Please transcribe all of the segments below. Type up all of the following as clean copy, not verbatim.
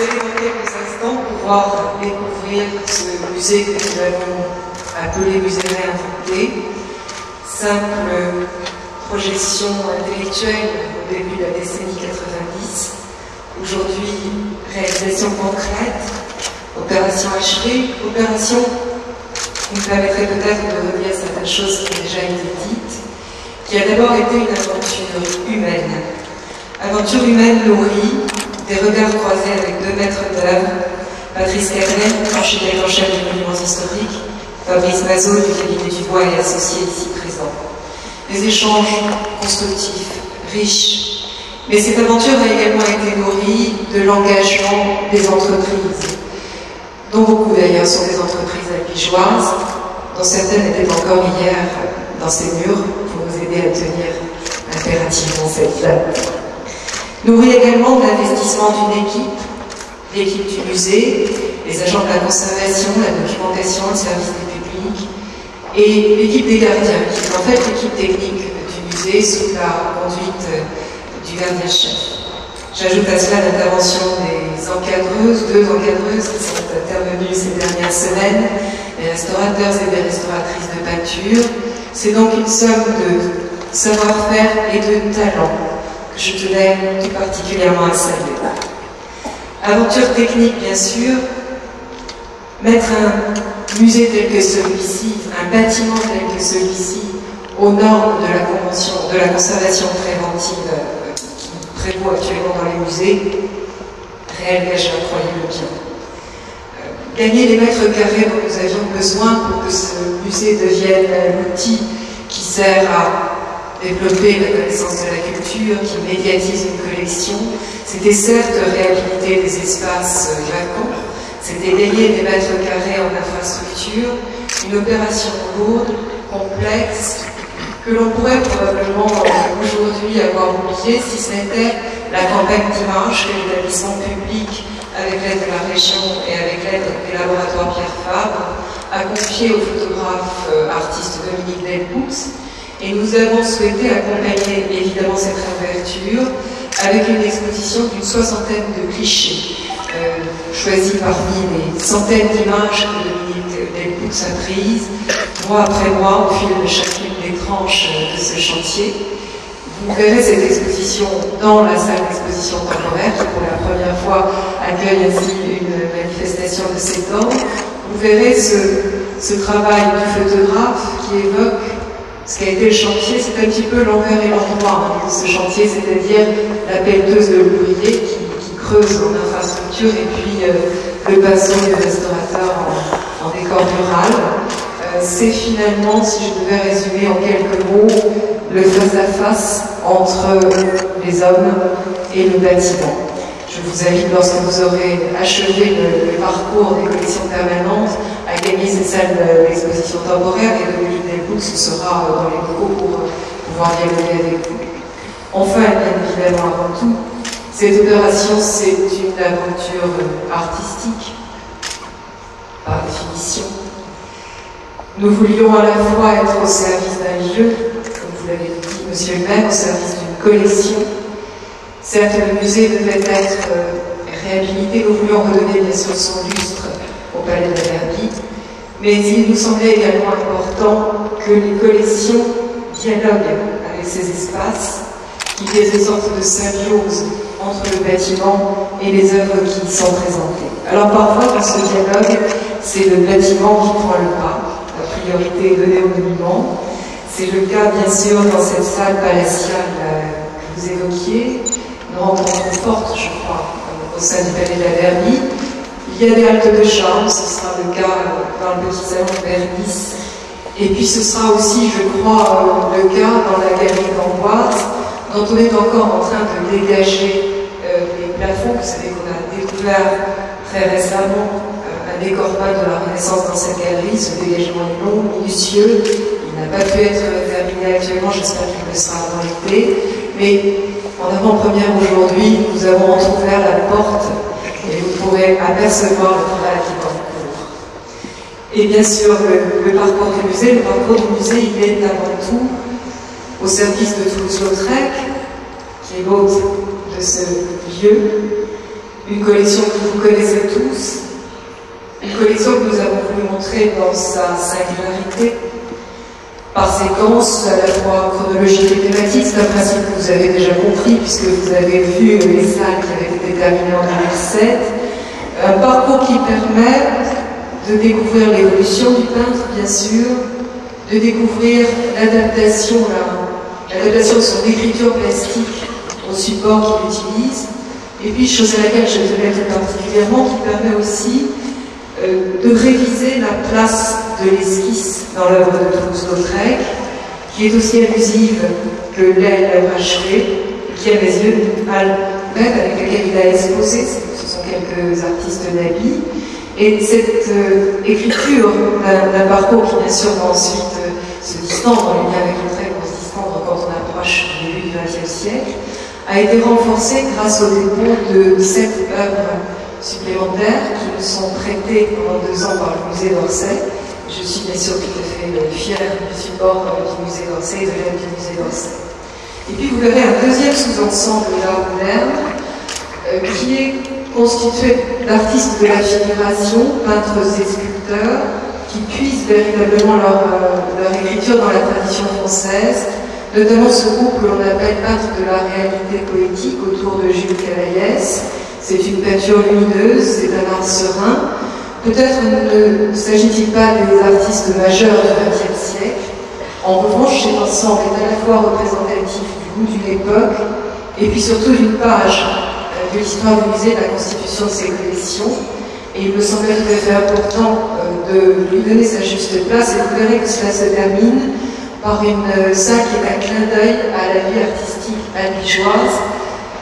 allez dans quelques instants pouvoir découvrir ce musée que nous avons appelé musée réinventé, simple projection intellectuelle au début de la décennie 90, aujourd'hui réalisation concrète, opération achevée, opération qui me permettrait peut-être de redire certaines choses qui ont déjà été dites, qui a d'abord été une aventure humaine. Aventure humaine nourrie, des regards croisés avec deux maîtres d'œuvre, Patrice Canet, architecte en chef des monuments historiques, Fabrice Mazot du cabinet Dubois et associés ici présents. Des échanges constructifs, riches, mais cette aventure a également été nourrie de l'engagement des entreprises, dont beaucoup d'ailleurs sont des entreprises albigeoises, dont certaines étaient encore hier dans ces murs pour nous aider à tenir impérativement cette date. Nourrie également de l'investissement d'une équipe, l'équipe du musée, les agents de la conservation, la documentation, le service des publics, et l'équipe des gardiens, qui est en fait l'équipe technique du musée sous la conduite du gardien-chef. J'ajoute à cela l'intervention des encadreuses, deux encadreuses qui sont intervenues ces dernières semaines, des restaurateurs et des restauratrices de peinture. C'est donc une somme de savoir-faire et de talent que je tenais tout particulièrement à saluer. Aventure technique, bien sûr, mettre un musée tel que celui-ci, un bâtiment tel que celui-ci, aux normes de la Convention de la conservation préventive qui prévaut actuellement dans les musées, réel gage, croyez-le bien. Gagner les mètres carrés dont nous avions besoin pour que ce musée devienne l'outil qui sert à développer la connaissance de la culture, qui médiatise une collection, c'était certes réhabiliter des espaces vacants, c'était gagner des mètres carrés en infrastructure, une opération lourde, complexe, que l'on pourrait probablement aujourd'hui avoir oublié si ce n'était la campagne d'image que l'établissement public, avec l'aide de la région et avec l'aide des laboratoires Pierre Fabre, a confié au photographe artiste Dominique Delpoux. Et nous avons souhaité accompagner évidemment cette réouverture avec une exposition d'une soixantaine de clichés, choisis parmi les centaines d'images que Dominique Delpoux a prises, mois après mois, au fil de chacune des tranches de ce chantier. Vous verrez cette exposition dans la salle d'exposition temporaire, qui pour la première fois accueille ainsi une manifestation de cet ordre. Vous verrez ce travail du photographe qui évoque ce qu'a été le chantier. C'est un petit peu l'envers et l'endroit de ce chantier, c'est-à-dire la pelleteuse de l'ouvrier qui creuse en infrastructure et puis le pinceau du restaurateur en décor mural. C'est finalement, si je devais résumer en quelques mots, le face-à-face entre les hommes et le bâtiment. Je vous invite, lorsque vous aurez achevé le parcours des collections permanentes, à gagner cette salle d'exposition temporaire, et Dominique Delpoux sera dans les locaux pour pouvoir dialoguer avec vous. Enfin, bien évidemment, avant tout, cette opération, c'est une aventure artistique, par définition. Nous voulions à la fois être au service d'un lieu, comme vous l'avez dit, monsieur le maire, au service d'une collection. Certes, le musée devait être réhabilité, nous voulions redonner bien sûr son lustre au Palais de la Verdi, mais il nous semblait également important que les collections dialoguent avec ces espaces, qu'il y ait une sorte de symbiose entre le bâtiment et les œuvres qui y sont présentées. Alors parfois, dans ce dialogue, c'est le bâtiment qui prend le pas. La priorité est donnée au monument. C'est le cas, bien sûr, dans cette salle palatiale que vous évoquiez. Une rencontre forte, je crois, au sein du Palais de la Verdi. Il y a des haltes de charme, ce sera le cas dans le petit salon de Bernice. Et puis ce sera aussi, je crois, le cas dans la galerie d'Amboise, dont on est encore en train de dégager les plafonds. Vous savez qu'on a découvert très récemment un décor peint de la Renaissance dans cette galerie. Ce dégagement est long, minutieux. Il n'a pas pu être terminé actuellement, j'espère qu'il le sera avant l'été. Mais en avant-première aujourd'hui, nous avons entrouvert la porte et vous pourrez apercevoir le travail qui est en cours. Et bien sûr, le parcours du musée, il est avant tout au service de Toulouse-Lautrec, qui est l'hôte de ce lieu, une collection que vous connaissez tous, une collection que nous avons voulu montrer dans sa singularité, par séquence, à la fois chronologique et thématique. C'est un principe que vous avez déjà compris, puisque vous avez vu les salles qui avaient été terminées en 2007. Un parcours qui permet de découvrir l'évolution du peintre, bien sûr, de découvrir l'adaptation de son écriture plastique au support qu'il utilise, et puis, chose à laquelle je tenais tout particulièrement, qui permet aussi de réviser la place de l'esquisse dans l'œuvre de Toulouse-Lautrec, qui est aussi allusive que l'œuvre achevée, et qui, à mes yeux, l'aide avec laquelle il a exposé, ce sont quelques artistes d'habits, et cette écriture d'un parcours qui, bien sûr, va ensuite se distendre, les liens avec Lautrec vont se distendre quand on approche du début du XXe siècle, a été renforcée grâce au dépôt de 7 œuvres supplémentaires qui nous sont prêtées pendant 2 ans par le musée d'Orsay. Je suis bien sûr tout à fait fière du support du musée d'Orsay et de l'aide du musée d'Orsay. Et puis vous verrez un deuxième sous-ensemble de l'art moderne qui est constitué d'artistes de la figuration, peintres et sculpteurs, qui puisent véritablement leur écriture dans la tradition française, notamment ce groupe que l'on appelle peintres de la réalité poétique autour de Jules Cavaillès. C'est une peinture lumineuse, c'est un art serein. Peut-être ne s'agit-il pas des artistes majeurs du XXe siècle. En revanche, cet ensemble est à la fois représentatif du goût d'une époque et puis surtout d'une page de l'histoire du musée, de la constitution de ses collections. Et il me semblait tout à fait important de lui donner sa juste place, et vous verrez que cela se termine par une salle qui est un clin d'œil à la vie artistique albigeoise,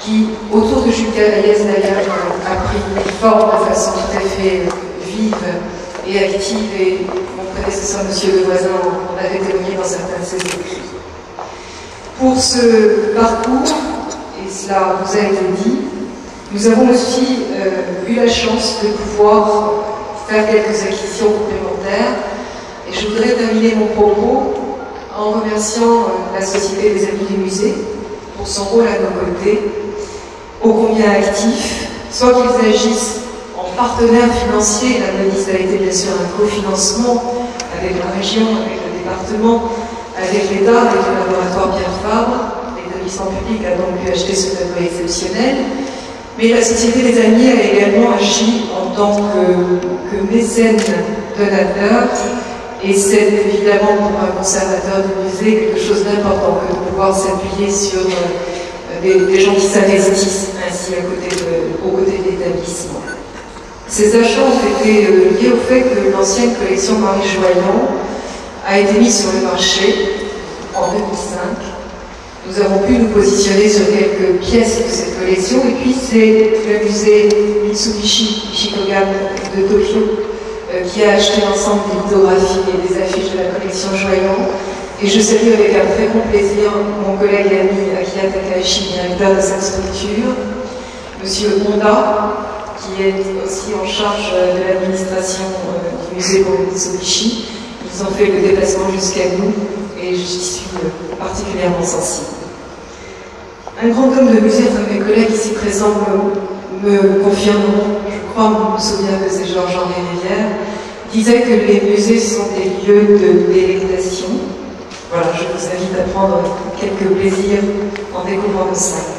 qui, autour de Jules Cavaillès d'ailleurs, a pris forme de façon tout à fait vive et active, et mon prédécesseur, M. Devoisin, en avait témoigné dans certains de ses écrits. Pour ce parcours, et cela vous a été dit, nous avons aussi eu la chance de pouvoir faire quelques acquisitions complémentaires, et je voudrais terminer mon propos en remerciant la Société des Amis du Musée pour son rôle à nos côtés, ô combien actif, soit qu'ils agissent en partenaire financier, la MEDIS a été bien sûr un cofinancement avec la région, avec le département, avec l'État, avec le laboratoire Pierre Fabre. L'établissement public a donc pu acheter ce tableau exceptionnel, mais la Société des Amis a également agi en tant que mécène donateur, et c'est évidemment pour un conservateur du musée quelque chose d'important que de pouvoir s'appuyer sur des gens qui s'investissent ainsi aux côtés de l'établissement. Ces achats ont été liés au fait que l'ancienne collection Marie Joyon a été mise sur le marché en 2005. Nous avons pu nous positionner sur quelques pièces de cette collection, et puis c'est le musée Mitsubishi Ichigogan de Tokyo qui a acheté l'ensemble des lithographies et des affiches de la collection Joyon. Et je salue avec un très grand plaisir mon collègue et ami Akira Takahashi, directeur de cette structure, M. Honda, qui est aussi en charge de l'administration du musée Mitsubishi. Ils ont fait le déplacement jusqu'à nous et j'y suis particulièrement sensible. Un grand homme de musée, enfin mes collègues ici présents me confirmeront, je crois me souvenir que c'est Georges-Henri Rivière, disait que les musées sont des lieux de délectation. Voilà, je vous invite à prendre quelques plaisirs en découvrant le salle.